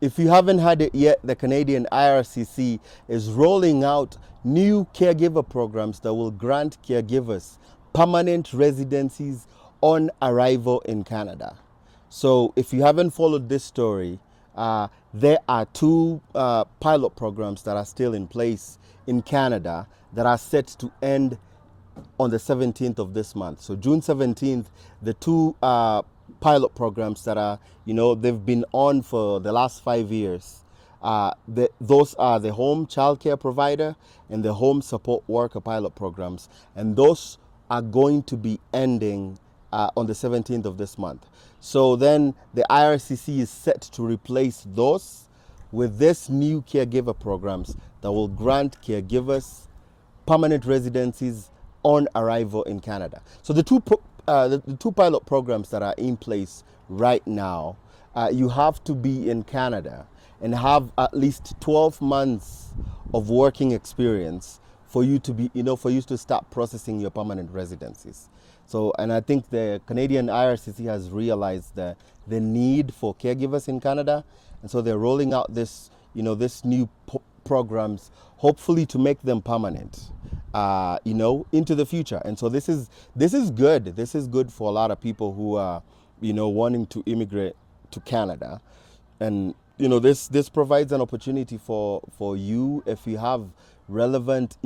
If you haven't had it yet, the Canadian IRCC is rolling out new caregiver programs that will grant caregivers permanent residencies on arrival in Canada. So, if you haven't followed this story, there are two pilot programs that are still in place in Canada that are set to end on the 17th of this month. So June 17th, the two pilot programs that are, they've been on for the last 5 years. Those are the home childcare provider and the home support worker pilot programs. And those are going to be ending on the 17th of this month. So then the IRCC is set to replace those with this new caregiver programs that will grant caregivers permanent residencies on arrival in Canada. So the two pilot programs that are in place right now, you have to be in Canada and have at least 12 months of working experience for you to be, for you to start processing your permanent residencies. So, and I think the Canadian IRCC has realized the need for caregivers in Canada, and so they're rolling out this new programs, hopefully to make them permanent, into the future. And so this is good. This is good for a lot of people who are, wanting to immigrate to Canada, and this provides an opportunity for you if you have relevant,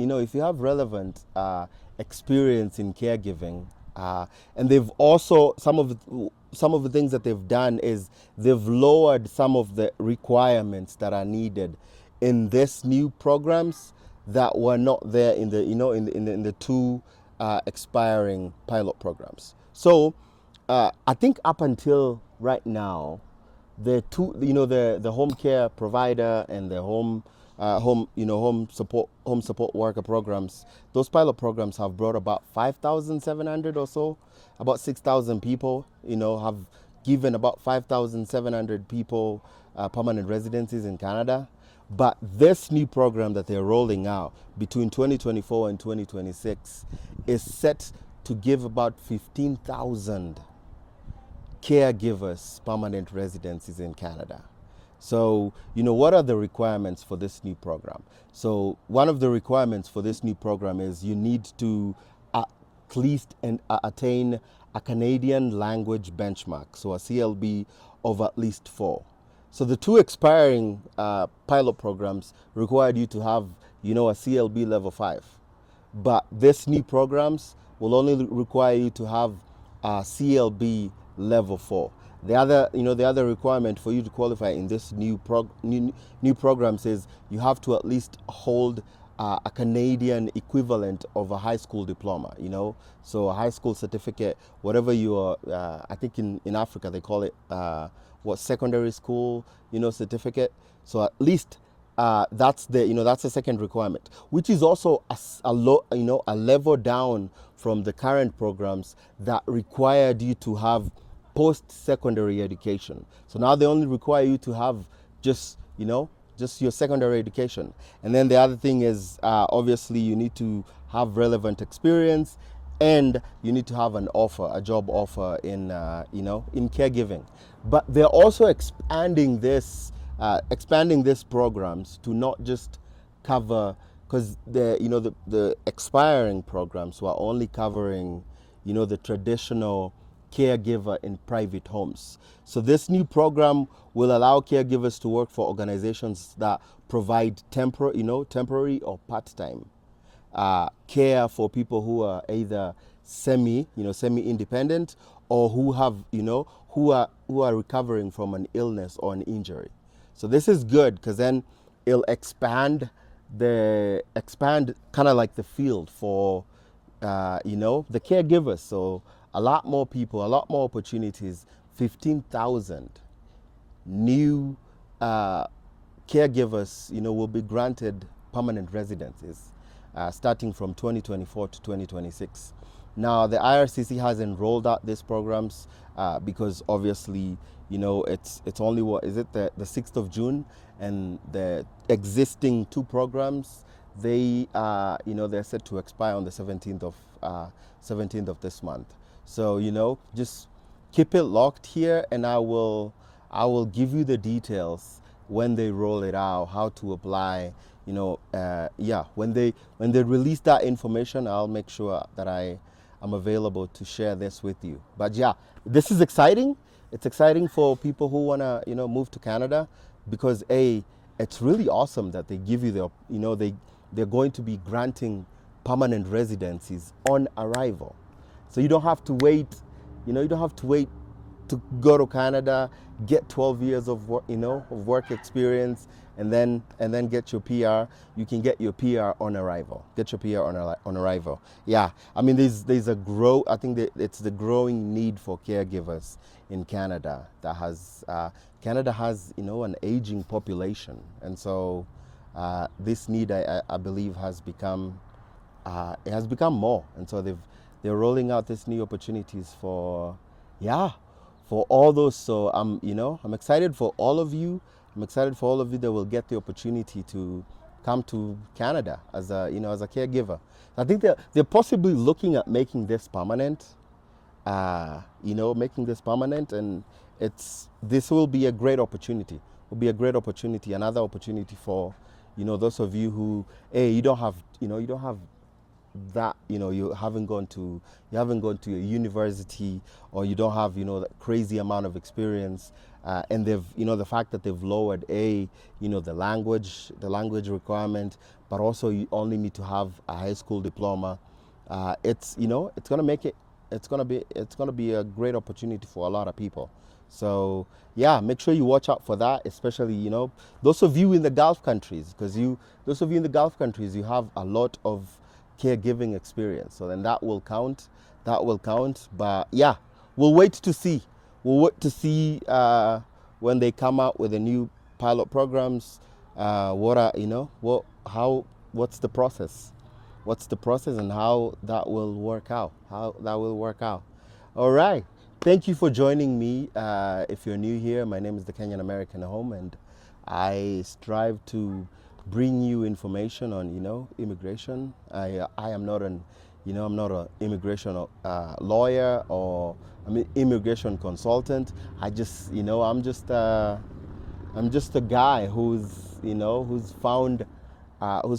experience in caregiving. And they've also some of the things that they've done is they've lowered some of the requirements that are needed in this new programs that were not there in the in the two expiring pilot programs. So I think up until right now, the two the home care provider and the home support worker programs, those pilot programs have brought about 5,700 or so, about 6,000 people, have given about 5,700 people permanent residencies in Canada. But this new program that they're rolling out between 2024 and 2026 is set to give about 15,000 caregivers permanent residencies in Canada. So, what are the requirements for this new program? So, one of the requirements for this new program is you need to at least attain a Canadian language benchmark, so a CLB of at least 4. So the two expiring pilot programs required you to have, a CLB level 5. But this new programs will only require you to have a CLB level 4. The other requirement for you to qualify in this new programs is you have to at least hold a Canadian equivalent of a high school diploma, so a high school certificate, whatever you are. I think in Africa they call it secondary school, certificate. So at least that's the second requirement, which is also a level down from the current programs that required you to have post-secondary education. So now they only require you to have just your secondary education. And then the other thing is obviously you need to have relevant experience, and you need to have a job offer in in caregiving. But they're also expanding this programs to not just cover, because the expiring programs were only covering the traditional caregiver in private homes. So this new program will allow caregivers to work for organizations that provide temporary or part-time care for people who are either semi-independent, or who have who are recovering from an illness or an injury. So this is good because then it'll expand kind of like the field for the caregivers. So a lot more people, a lot more opportunities. 15,000 new caregivers, will be granted permanent residencies starting from 2024 to 2026. Now, the IRCC hasn't rolled out these programs because obviously, it's only the 6th of June, and the existing two programs, they're set to expire on the 17th of this month. So, just keep it locked here, and I will give you the details when they roll it out, how to apply. When they release that information, I'll make sure that I'm available to share this with you. But yeah, this is exciting. It's exciting for people who wanna move to Canada, because it's really awesome that they give you they're going to be granting permanent residencies on arrival. So you don't have to wait, you don't have to wait to go to Canada, get 12 years of work, of work experience, and then get your PR. You can get your PR on arrival. Get your PR on arrival. Yeah, I mean, there's a I think that it's the growing need for caregivers in Canada. Canada has an aging population, and so this need I believe has become more, and so they're rolling out these new opportunities for all those. So I'm excited for all of you. I'm excited for all of you that will get the opportunity to come to Canada as a caregiver. I think they're possibly looking at making this permanent. Making this permanent, and this will be a great opportunity. Will be a great opportunity, another opportunity for those of you who you don't have that you haven't gone to a university, or you don't have that crazy amount of experience, and they've the fact that they've lowered the language requirement, but also you only need to have a high school diploma. It's going to make it it's going to be a great opportunity for a lot of people. So yeah, make sure you watch out for that, especially those of you in the Gulf countries, because you have a lot of caregiving experience, so then that will count. But yeah, we'll wait to see when they come out with the new pilot programs, what's the process and how that will work out. All right, thank you for joining me. If you're new here, my name is the Kenyan American Home, and I strive to bring you information on immigration. I am not an I'm not an immigration lawyer, or I'm an immigration consultant. I'm just a guy who's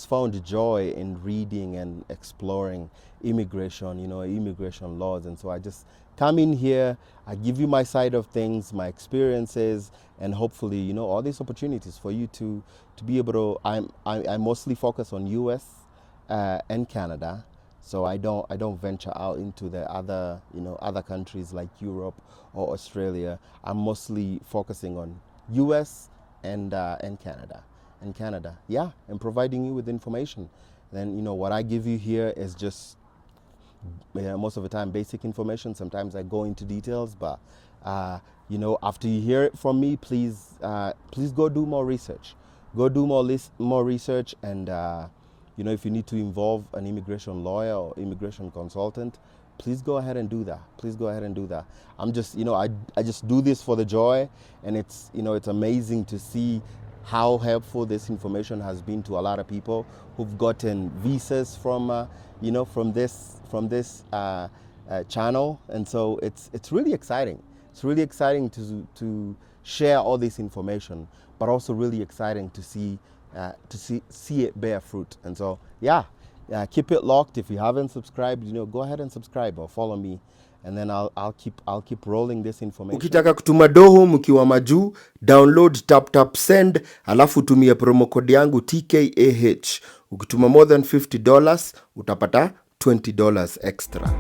found joy in reading and exploring immigration, immigration laws. And so I just come in here, I give you my side of things, my experiences, and hopefully, all these opportunities for you to be able to. I mostly focus on US and Canada, so I don't venture out into the other countries like Europe or Australia. I'm mostly focusing on US and Canada. Yeah, and providing you with information. Then what I give you here is just most of the time basic information. Sometimes I go into details, but after you hear it from me, please go do more research. More research, and if you need to involve an immigration lawyer or immigration consultant, please go ahead and do that. I'm just I just do this for the joy, and it's it's amazing to see how helpful this information has been to a lot of people who've gotten visas from this channel. And so it's really exciting. It's really exciting to share all this information, but also really exciting to see it bear fruit. And so yeah, keep it locked. If you haven't subscribed, go ahead and subscribe or follow me, and then I'll keep rolling this information. Ukitaka kutuma doho mkiwa majuu, download tap send, alafu tumia promo code yangu TKAH. Ukituma more than $50 utapata $20 extra.